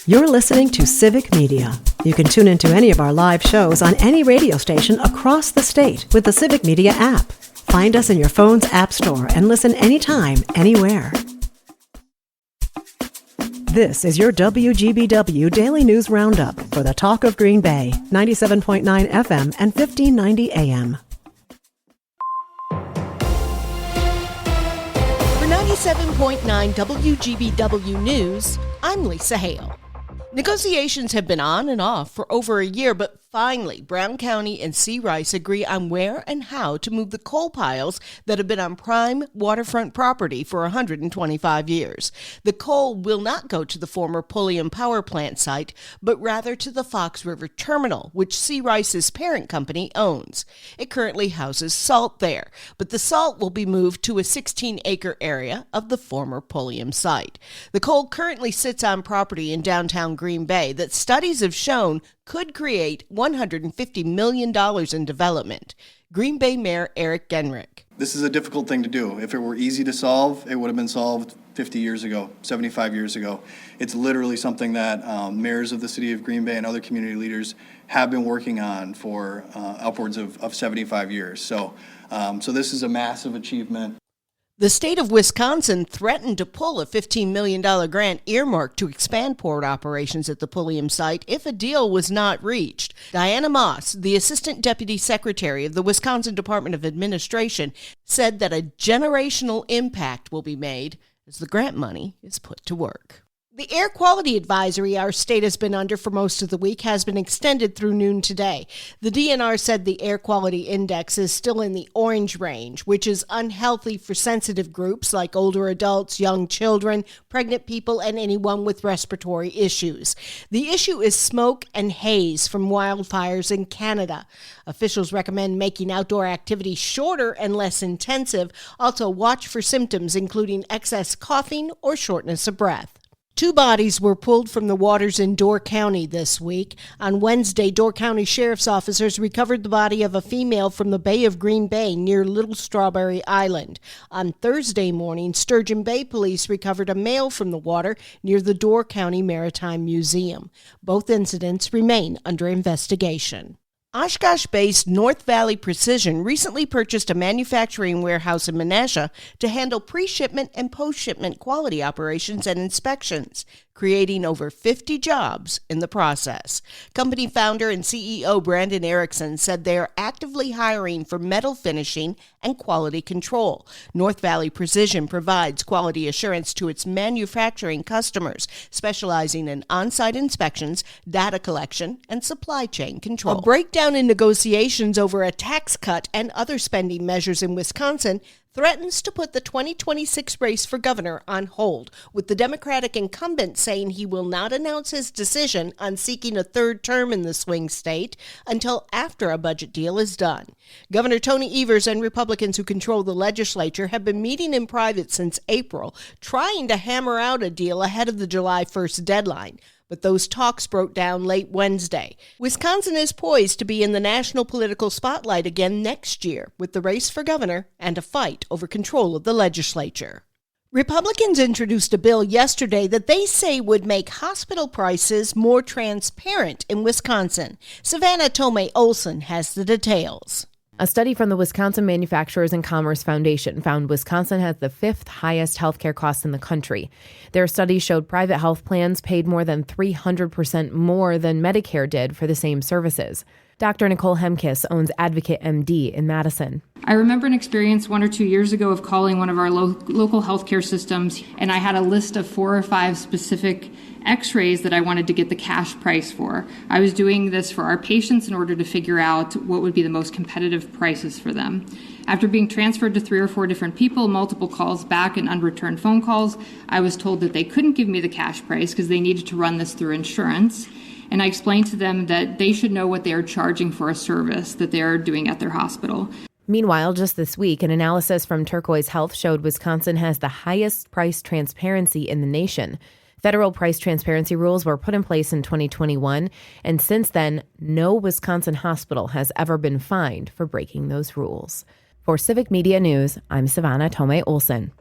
You're listening to Civic Media. You can tune into any of our live shows on any radio station across the state with the Civic Media app. Find us in your phone's app store and listen anytime, anywhere. This is your WGBW Daily News Roundup for the Talk of Green Bay, 97.9 FM and 1590 AM. For 97.9 WGBW News, I'm Lisa Hale. Negotiations have been on and off for over a year, but finally, Brown County and C. Rice agree on where and how to move the coal piles that have been on prime waterfront property for 125 years. The coal will not go to the former Pulliam Power Plant site, but rather to the Fox River Terminal, which C. Rice's parent company owns. It currently houses salt there, but the salt will be moved to a 16-acre area of the former Pulliam site. The coal currently sits on property in downtown Green Bay that studies have shown could create $150 million in development. Green Bay Mayor Eric Genrich. This is a difficult thing to do. If it were easy to solve, it would have been solved 50 years ago, 75 years ago. It's literally something that mayors of the city of Green Bay and other community leaders have been working on for upwards of 75 years. So this is a massive achievement. The state of Wisconsin threatened to pull a $15 million grant earmarked to expand port operations at the Pulliam site if a deal was not reached. Diana Moss, the Assistant Deputy Secretary of the Wisconsin Department of Administration, said that a generational impact will be made as the grant money is put to work. The air quality advisory our state has been under for most of the week has been extended through noon today. The DNR said the air quality index is still in the orange range, which is unhealthy for sensitive groups like older adults, young children, pregnant people, and anyone with respiratory issues. The issue is smoke and haze from wildfires in Canada. Officials recommend making outdoor activity shorter and less intensive. Also, watch for symptoms including excess coughing or shortness of breath. 2 bodies were pulled from the waters in Door County this week. On Wednesday, Door County Sheriff's officers recovered the body of a female from the Bay of Green Bay near Little Strawberry Island. On Thursday morning, Sturgeon Bay Police recovered a male from the water near the Door County Maritime Museum. Both incidents remain under investigation. Oshkosh-based North Valley Precision recently purchased a manufacturing warehouse in Menasha to handle pre-shipment and post-shipment quality operations and inspections, creating over 50 jobs in the process. Company founder and CEO Brandon Erickson said they are actively hiring for metal finishing and quality control. North Valley Precision provides quality assurance to its manufacturing customers, specializing in on-site inspections, data collection, and supply chain control. A breakdown in negotiations over a tax cut and other spending measures in Wisconsin threatens to put the 2026 race for governor on hold, with the Democratic incumbent saying he will not announce his decision on seeking a third term in the swing state until after a budget deal is done. Governor Tony Evers and Republicans who control the legislature have been meeting in private since April, trying to hammer out a deal ahead of the July 1st deadline. But those talks broke down late Wednesday. Wisconsin is poised to be in the national political spotlight again next year, with the race for governor and a fight over control of the legislature. Republicans introduced a bill yesterday that they say would make hospital prices more transparent in Wisconsin. Savannah Tomei Olson has the details. A study from the Wisconsin Manufacturers and Commerce Foundation found Wisconsin has the 5th highest healthcare costs in the country. Their study showed private health plans paid more than 300% more than Medicare did for the same services. Dr. Nicole Hemkiss owns Advocate MD in Madison. I remember an experience 1 or 2 years ago of calling one of our local healthcare systems, and I had a list of 4 or 5 specific x-rays that I wanted to get the cash price for. I was doing this for our patients in order to figure out what would be the most competitive prices for them. After being transferred to 3 or 4 different people, multiple calls back and unreturned phone calls, I was told that they couldn't give me the cash price because they needed to run this through insurance. And I explained to them that they should know what they are charging for a service that they are doing at their hospital. Meanwhile, just this week, an analysis from Turquoise Health showed Wisconsin has the highest price transparency in the nation. Federal price transparency rules were put in place in 2021, and since then, no Wisconsin hospital has ever been fined for breaking those rules. For Civic Media News, I'm Savannah Tomei Olson.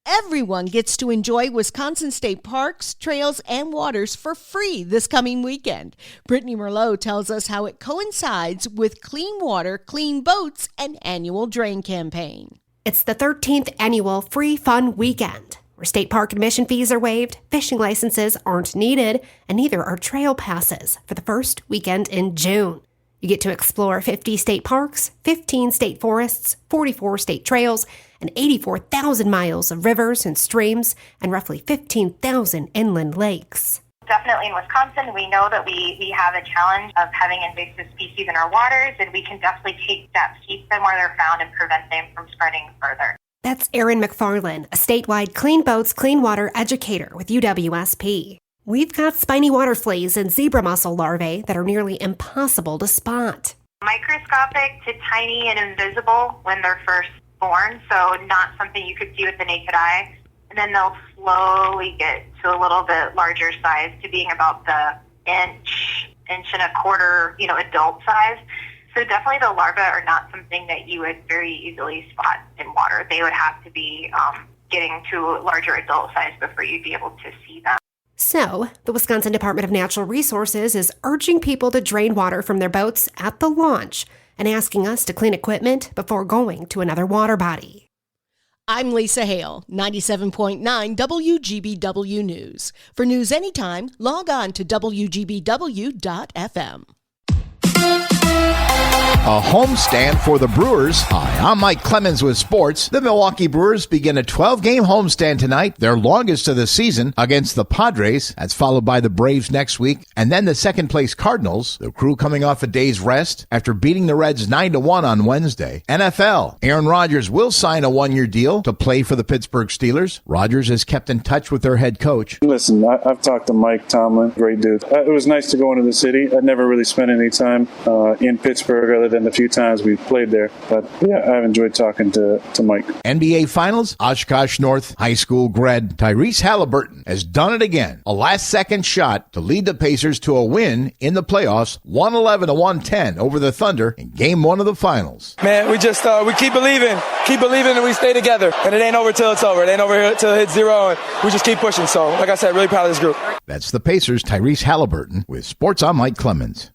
Everyone gets to enjoy Wisconsin state parks, trails, and waters for free this coming weekend. Brittany Merlot tells us how it coincides with Clean Water, Clean Boats, and annual drain campaign. It's the 13th annual Free Fun Weekend, where state park admission fees are waived, fishing licenses aren't needed, and neither are trail passes for the first weekend in June. You get to explore 50 state parks, 15 state forests, 44 state trails, and 84,000 miles of rivers and streams, and roughly 15,000 inland lakes. Definitely in Wisconsin, we know that we have a challenge of having invasive species in our waters, and we can definitely take steps, keep them where they're found, and prevent them from spreading further. That's Erin McFarland, a statewide Clean Boats, Clean Water educator with UWSP. We've got spiny water fleas and zebra mussel larvae that are nearly impossible to spot. Microscopic to tiny and invisible when they're first born, so not something you could see with the naked eye. And then they'll slowly get to a little bit larger size, to being about the inch and a quarter, adult size. So definitely the larvae are not something that you would very easily spot in water. They would have to be getting to larger adult size before you'd be able to see them. So, the Wisconsin Department of Natural Resources is urging people to drain water from their boats at the launch and asking us to clean equipment before going to another water body. I'm Lisa Hale, 97.9 WGBW News. For news anytime, log on to WGBW.FM. A homestand for the Brewers. Hi, I'm Mike Clemens with sports. The Milwaukee Brewers begin a 12-game homestand tonight, their longest of the season, against the Padres. That's followed by the Braves next week, and then the second-place Cardinals. The Crew coming off a day's rest after beating the Reds 9-1 on Wednesday. NFL. Aaron Rodgers will sign a one-year deal to play for the Pittsburgh Steelers. Rodgers has kept in touch with their head coach. Listen, I've talked to Mike Tomlin, great dude. It was nice to go into the city. I'd never really spent any time in Pittsburgh other than the few times we've played there. But yeah, I've enjoyed talking to Mike. NBA Finals, Oshkosh North High School grad Tyrese Halliburton has done it again. A last-second shot to lead the Pacers to a win in the playoffs, 111-110 over the Thunder in Game 1 of the Finals. Man, we just we keep believing, and we stay together. And it ain't over till it's over. It ain't over till it hits zero, and we just keep pushing. So, like I said, really proud of this group. That's the Pacers' Tyrese Halliburton with Sports. I'm Mike Clemens.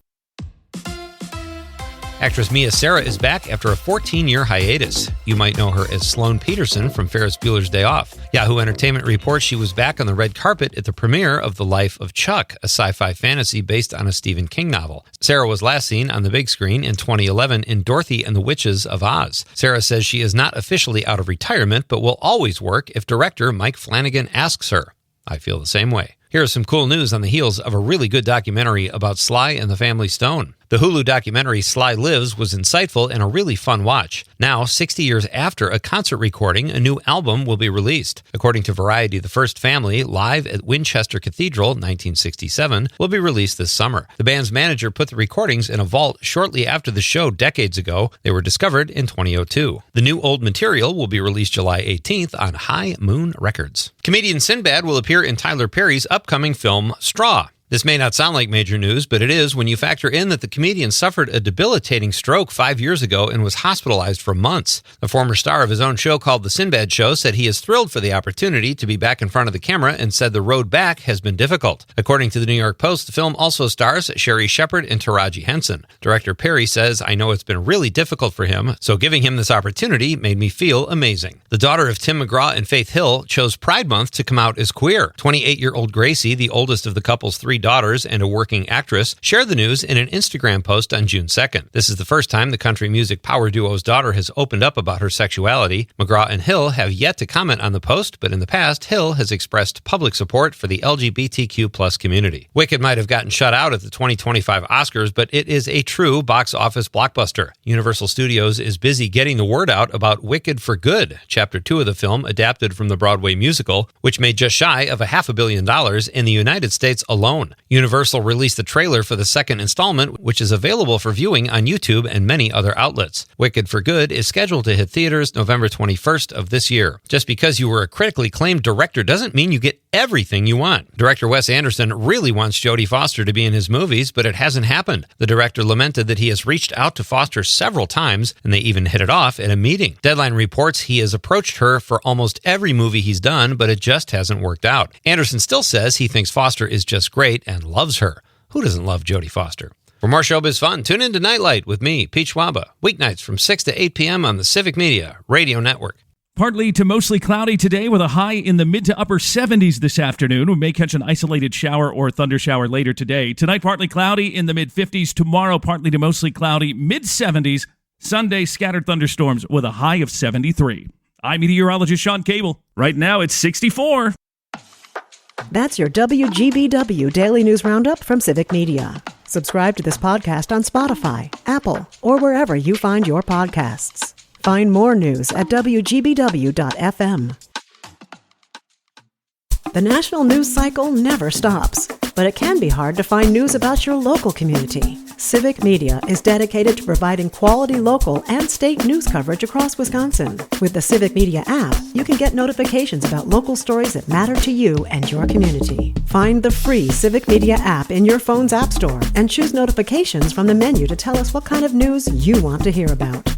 Actress Mia Sara is back after a 14-year hiatus. You might know her as Sloane Peterson from Ferris Bueller's Day Off. Yahoo Entertainment reports she was back on the red carpet at the premiere of The Life of Chuck, a sci-fi fantasy based on a Stephen King novel. Sara was last seen on the big screen in 2011 in Dorothy and the Witches of Oz. Sara says she is not officially out of retirement, but will always work if director Mike Flanagan asks her. I feel the same way. Here is some cool news on the heels of a really good documentary about Sly and the Family Stone. The Hulu documentary Sly Lives was insightful and a really fun watch. Now, 60 years after a concert recording, a new album will be released. According to Variety, The First Family, live at Winchester Cathedral, 1967, will be released this summer. The band's manager put the recordings in a vault shortly after the show decades ago. They were discovered in 2002. The new old material will be released July 18th on High Moon Records. Comedian Sinbad will appear in Tyler Perry's upcoming film, Straw. This may not sound like major news, but it is when you factor in that the comedian suffered a debilitating stroke 5 years ago and was hospitalized for months. The former star of his own show called The Sinbad Show said he is thrilled for the opportunity to be back in front of the camera and said the road back has been difficult. According to the New York Post, the film also stars Sherry Shepherd and Taraji Henson. Director Perry says, "I know it's been really difficult for him, so giving him this opportunity made me feel amazing." The daughter of Tim McGraw and Faith Hill chose Pride Month to come out as queer. 28-year-old Gracie, the oldest of the couple's three daughters and a working actress, shared the news in an Instagram post on June 2nd. This is the first time the country music power duo's daughter has opened up about her sexuality. McGraw and Hill have yet to comment on the post, but in the past, Hill has expressed public support for the LGBTQ+ community. Wicked might have gotten shut out at the 2025 Oscars, but it is a true box office blockbuster. Universal Studios is busy getting the word out about Wicked for Good, Chapter 2 of the film adapted from the Broadway musical, which made just shy of $500 million in the United States alone. Universal released the trailer for the second installment, which is available for viewing on YouTube and many other outlets. Wicked for Good is scheduled to hit theaters November 21st of this year. Just because you were a critically acclaimed director doesn't mean you get everything you want. Director Wes Anderson really wants Jodie Foster to be in his movies, but it hasn't happened. The director lamented that he has reached out to Foster several times, and they even hit it off at a meeting. Deadline reports he has approached her for almost every movie he's done, but it just hasn't worked out. Anderson still says he thinks Foster is just great and loves her. Who doesn't love Jodie Foster? For more showbiz fun, tune in to Nightlight with me, Pete Schwaba, weeknights from 6 to 8 p.m. on the Civic Media Radio Network. Partly to mostly cloudy today with a high in the mid to upper 70s this afternoon. We may catch an isolated shower or thunder shower later today. Tonight, partly cloudy in the mid 50s. Tomorrow, partly to mostly cloudy, mid 70s. Sunday, scattered thunderstorms with a high of 73. I'm meteorologist Sean Cable. Right now, it's 64. That's your WGBW Daily News Roundup from Civic Media. Subscribe to this podcast on Spotify, Apple, or wherever you find your podcasts. Find more news at WGBW.FM. The national news cycle never stops, but it can be hard to find news about your local community. Civic Media is dedicated to providing quality local and state news coverage across Wisconsin. With the Civic Media app, you can get notifications about local stories that matter to you and your community. Find the free Civic Media app in your phone's app store and choose notifications from the menu to tell us what kind of news you want to hear about.